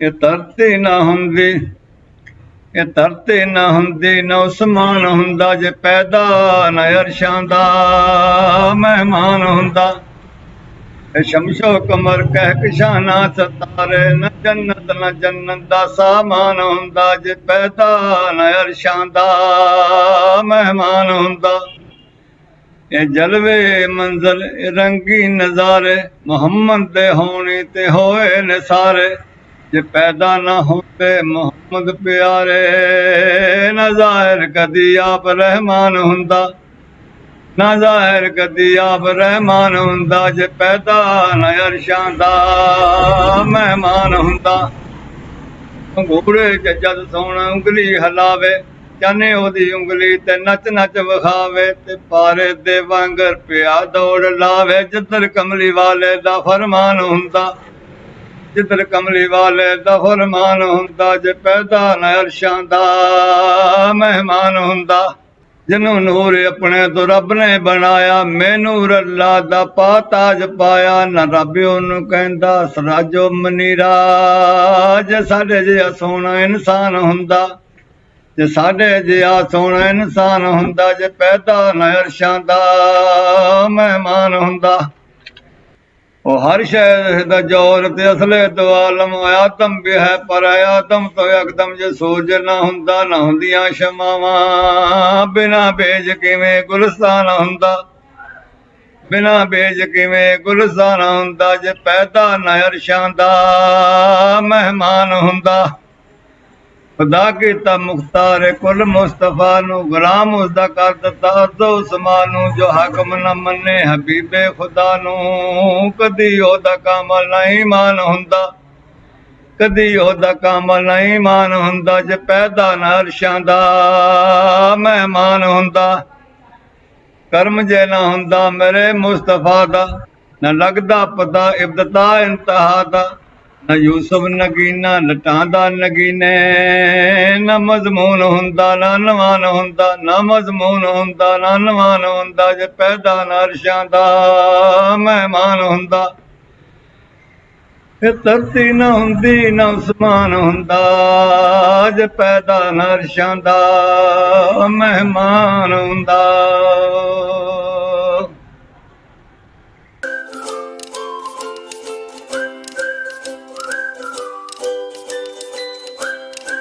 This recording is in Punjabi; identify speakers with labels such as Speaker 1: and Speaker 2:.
Speaker 1: ਇਹ ਧਰਤੀ ਨਾ ਹੁੰਦੀ, ਇਹ ਧਰਤੀ ਨਾ ਹੁੰਦੀ, ਨਾ ਉਸਮਾਨ ਹੁੰਦਾ, ਜੇ ਪੈਦਾ ਨਾ ਅਰਸ਼ਾਂ ਦਾ ਮਹਿਮਾਨ ਹੁੰਦਾ। ਇਹ ਸ਼ਮਸ਼ੋ ਕਮਰ ਕਹਿ ਕਿਸ਼ਾਨਾ ਸਤਾਰੇ, ਨਾ ਜੰਨਤ ਨਾ ਜੰਨਤ ਦਾ ਸਾਮਾਨ ਹੁੰਦਾ, ਜੇ ਪੈਦਾ ਨਾ ਅਰਸ਼ਾਂ ਦਾ ਮਹਿਮਾਨ ਹੁੰਦਾ। ਇਹ ਜਲਵੇ ਮੰਜ਼ਲ, ਇਹ ਰੰਗੀ ਨਜ਼ਾਰੇ, ਮੁਹੰਮਦ ਦੇ ਹੋਣੇ ਤੇ ਹੋਏ ਨੇ ਸਾਰੇ, ਜੇ ਪੈਦਾ ਨਾ ਹੁੰਦੇ ਮੁਹੰਮਦ ਪਿਆਰੇ, ਨਾ ਜ਼ਾਹਿਰ ਕਦੀ ਆਪ ਰਹਿਮਾਨ ਹੁੰਦਾ, ਨਾ ਜ਼ਾਹਿਰ ਕਦੀ ਆਪ ਰਹਿਮਾਨ ਹੁੰਦਾ, ਜੇ ਪੈਦਾ ਨਾ ਅਰਸ਼ਾਂ ਦਾ ਮਹਿਮਾਨ ਹੁੰਦਾ। ਘੋੜੇ ਚ ਜਦ ਸੋਹਣਾ ਉਂਗਲੀ ਹਲਾਵੇ, ਚਾਨੇ ਉਹਦੀ ਉਂਗਲੀ ਤੇ ਨੱਚ ਨੱਚ ਵਿਖਾਵੇ, ਤੇ ਪਾਰੇ ਦੇ ਵਾਂਗਰ ਪਿਆ ਦੌੜ ਲਾਵੇ, ਜਿੱਧਰ ਕਮਲੀ ਵਾਲੇ ਦਾ ਫਰਮਾਨ ਹੁੰਦਾ, ਜਿੱਧਰ ਕਮਲੀ ਵਾਲੇ ਦਾ ਫਰਮਾਨ ਹੁੰਦਾ, ਜੇ ਪੈਦਾ ਨਾ ਅਰਸ਼ਾਂ ਦਾ ਮਹਿਮਾਨ ਹੁੰਦਾ। ਜਿਹਨੂੰ ਨੂਰ ਆਪਣੇ ਤੋਂ ਰੱਬ ਨੇ ਬਣਾਇਆ, ਮੈਨੂੰ ਅੱਲਾ ਦਾ ਪਾ ਤਾਜ ਪਾਇਆ, ਨਾ ਰੱਬ ਉਹਨੂੰ ਕਹਿੰਦਾ ਸਰਾਜੋ ਮਨੀਰਾ, ਜੇ ਸਾਡੇ ਜਿਹਾ ਸੋਹਣਾ ਇਨਸਾਨ ਹੁੰਦਾ, ਜੇ ਸਾਡੇ ਜਿਹਾ ਸੋਹਣਾ ਇਨਸਾਨ ਹੁੰਦਾ, ਜੇ ਪੈਦਾ ਨਾ ਅਰਸ਼ਾਂ ਦਾ ਮਹਿਮਾਨ ਹੁੰਦਾ। ਉਹ ਹਰ ਸ਼ੈ ਦਾ ਜੋਰ ਤੇ ਅਸਲੇ ਤੋਂ ਆਲਮ, ਆਦਮ ਵੀ ਹੈ ਪਰ ਆਦਮ ਤੋਂ ਯਕਦਮ, ਜੇ ਸੂਰਜ ਨਾ ਹੁੰਦਾ, ਨਾ ਹੁੰਦੀਆਂ ਸ਼ਮਾਵਾਂ, ਬਿਨਾ ਬੇਜ ਕਿਵੇਂ ਗੁਲਸਤਾਨ ਹੁੰਦਾ, ਬਿਨਾ ਬੇਜ ਕਿਵੇਂ ਗੁਲਸਤਾਨ ਹੁੰਦਾ, ਜੇ ਪੈਦਾ ਨਾ ਅਰਸ਼ਾਂ ਦਾ ਮਹਿਮਾਨ ਹੁੰਦਾ। ਖੁਦਾ ਕੀਤਾ ਮੁਖਤਾਰ ਕੁਲ ਮੁਸਤਫਾ ਨੂੰ, ਗੁਲਾਮ ਉਸਦਾ ਕਰ ਦਿੱਤਾ ਅਰਜ਼ੋ ਉਸਮਾਨ ਨੂੰ, ਜੋ ਹਾਕਮ ਨਾ ਮੰਨੇ ਹਬੀਬੇ ਖੁਦਾ ਨੂੰ, ਕਦੀ ਉਹਦਾ ਕਾਮਲ ਨਾ ਈਮਾਨ ਹੁੰਦਾ, ਕਦੀ ਉਹਦਾ ਕਾਮਲ ਨਾ ਈਮਾਨ ਹੁੰਦਾ, ਜੇ ਪੈਦਾ ਨਾ ਅਰਸ਼ਾਂ ਦਾ ਮਹਿਮਾਨ ਹੁੰਦਾ। ਕਰਮ ਜੇ ਨਾ ਹੁੰਦਾ ਮੇਰੇ ਮੁਸਤਫਾ ਦਾ, ਨਾ ਲੱਗਦਾ ਪਤਾ ਇਬਤਦਾ ਇੰਤਹਾ ਦਾ, ਨਾ ਯੂਸਫ ਨਗੀਨਾ ਲਟਾਂ ਦਾ ਨਗੀਨੇ, ਨਾ ਮਜ਼ਮੂਨ ਹੁੰਦਾ ਨਾ ਨਵਾਨ ਹੁੰਦਾ, ਨਾ ਮਜ਼ਮੂਨ ਹੁੰਦਾ ਨਾ ਨਵਾਨ ਹੁੰਦਾ, ਜੇ ਪੈਦਾ ਨਾ ਅਰਸ਼ਾਂ ਦਾ ਮਹਿਮਾਨ ਹੁੰਦਾ। ਇਹ ਧਰਤੀ ਨਾ ਹੁੰਦੀ, ਨਾ ਉਸਮਾਨ ਹੁੰਦਾ, ਜੇ ਪੈਦਾ ਨਾ ਅਰਸ਼ਾਂ ਦਾ ਮਹਿਮਾਨ ਹੁੰਦਾ।